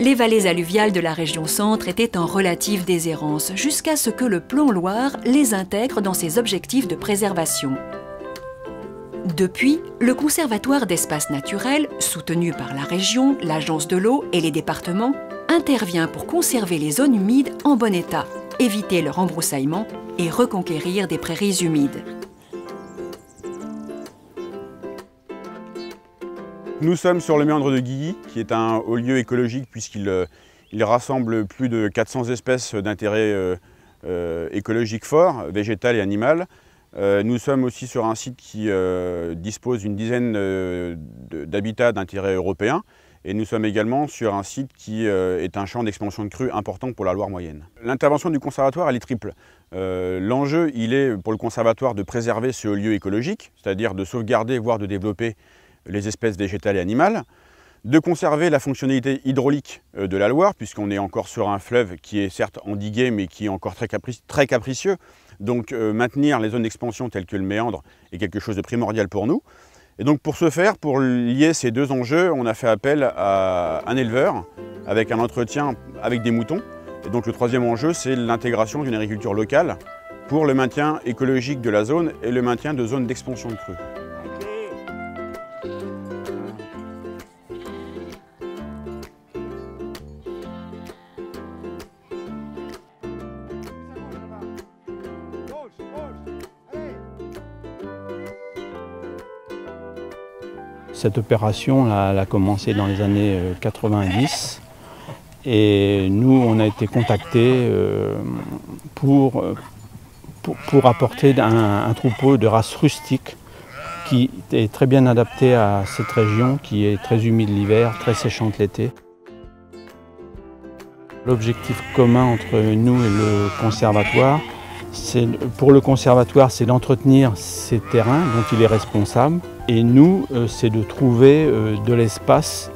les vallées alluviales de la région centre étaient en relative déshérence jusqu'à ce que le plan Loire les intègre dans ses objectifs de préservation. Depuis, le Conservatoire d'espaces naturels, soutenu par la région, l'Agence de l'eau et les départements, intervient pour conserver les zones humides en bon état, éviter leur embroussaillement et reconquérir des prairies humides. Nous sommes sur le méandre de Guilly, qui est un haut lieu écologique puisqu'il rassemble plus de 400 espèces d'intérêt écologique fort, végétal et animal. Nous sommes aussi sur un site qui dispose d'une dizaine d'habitats d'intérêt européen. Et nous sommes également sur un site qui est un champ d'expansion de crues important pour la Loire moyenne. L'intervention du conservatoire, elle est triple. L'enjeu, il est pour le conservatoire de préserver ce haut lieu écologique, c'est-à-dire de sauvegarder, voire de développer les espèces végétales et animales, de conserver la fonctionnalité hydraulique de la Loire, puisqu'on est encore sur un fleuve qui est certes endigué, mais qui est encore très capricieux. Donc maintenir les zones d'expansion telles que le méandre est quelque chose de primordial pour nous. Et donc pour ce faire, pour lier ces deux enjeux, on a fait appel à un éleveur avec un entretien avec des moutons. Et donc le troisième enjeu, c'est l'intégration d'une agriculture locale pour le maintien écologique de la zone et le maintien de zones d'expansion de crues. Cette opération, elle a commencé dans les années 90 et nous, on a été contactés pour apporter un troupeau de race rustique qui est très bien adapté à cette région qui est très humide l'hiver, très séchante l'été. L'objectif commun entre nous et le conservatoire, pour le conservatoire, c'est d'entretenir ces terrains dont il est responsable. Et nous, c'est de trouver de l'espace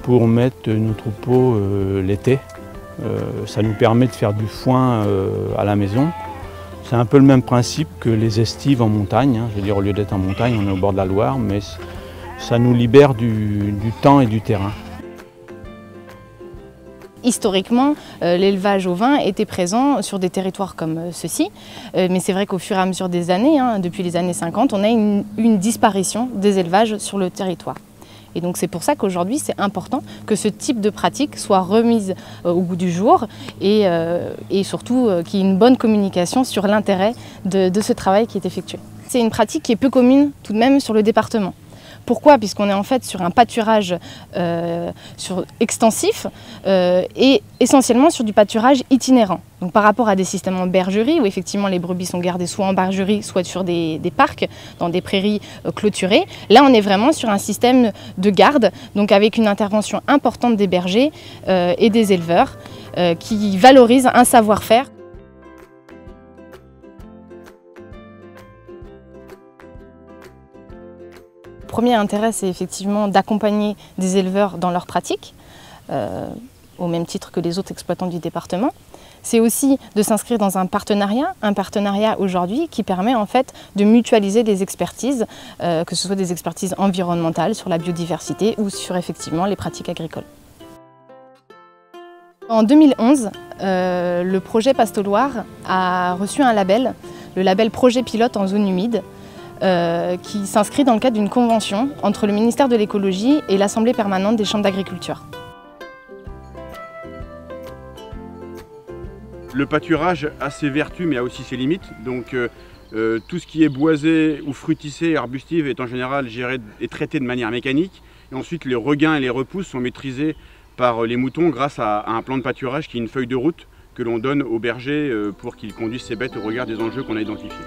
pour mettre nos troupeaux l'été. Ça nous permet de faire du foin à la maison. C'est un peu le même principe que les estives en montagne. Je veux dire, au lieu d'être en montagne, on est au bord de la Loire, mais ça nous libère du temps et du terrain. Historiquement, l'élevage ovin était présent sur des territoires comme ceux-ci, mais c'est vrai qu'au fur et à mesure des années, depuis les années 50, on a une disparition des élevages sur le territoire. Et donc c'est pour ça qu'aujourd'hui c'est important que ce type de pratique soit remise au goût du jour et surtout qu'il y ait une bonne communication sur l'intérêt de ce travail qui est effectué. C'est une pratique qui est peu commune tout de même sur le département. Pourquoi? Puisqu'on est en fait sur un pâturage extensif et essentiellement sur du pâturage itinérant. Donc par rapport à des systèmes en bergerie où effectivement les brebis sont gardées soit en bergerie, soit sur des parcs, dans des prairies clôturées. Là on est vraiment sur un système de garde, donc avec une intervention importante des bergers et des éleveurs qui valorisent un savoir-faire. Le premier intérêt, c'est effectivement d'accompagner des éleveurs dans leur pratique, au même titre que les autres exploitants du département. C'est aussi de s'inscrire dans un partenariat aujourd'hui qui permet en fait de mutualiser des expertises, que ce soit des expertises environnementales sur la biodiversité ou sur effectivement les pratiques agricoles. En 2011, le projet Pasto-Loire a reçu un label, le label Projet Pilote en zone humide, qui s'inscrit dans le cadre d'une convention entre le ministère de l'écologie et l'Assemblée permanente des chambres d'agriculture. Le pâturage a ses vertus mais a aussi ses limites. Donc tout ce qui est boisé ou fruticé, arbustive est en général géré et traité de manière mécanique. Et ensuite les regains et les repousses sont maîtrisés par les moutons grâce à un plan de pâturage qui est une feuille de route que l'on donne aux bergers pour qu'ils conduisent ces bêtes au regard des enjeux qu'on a identifiés.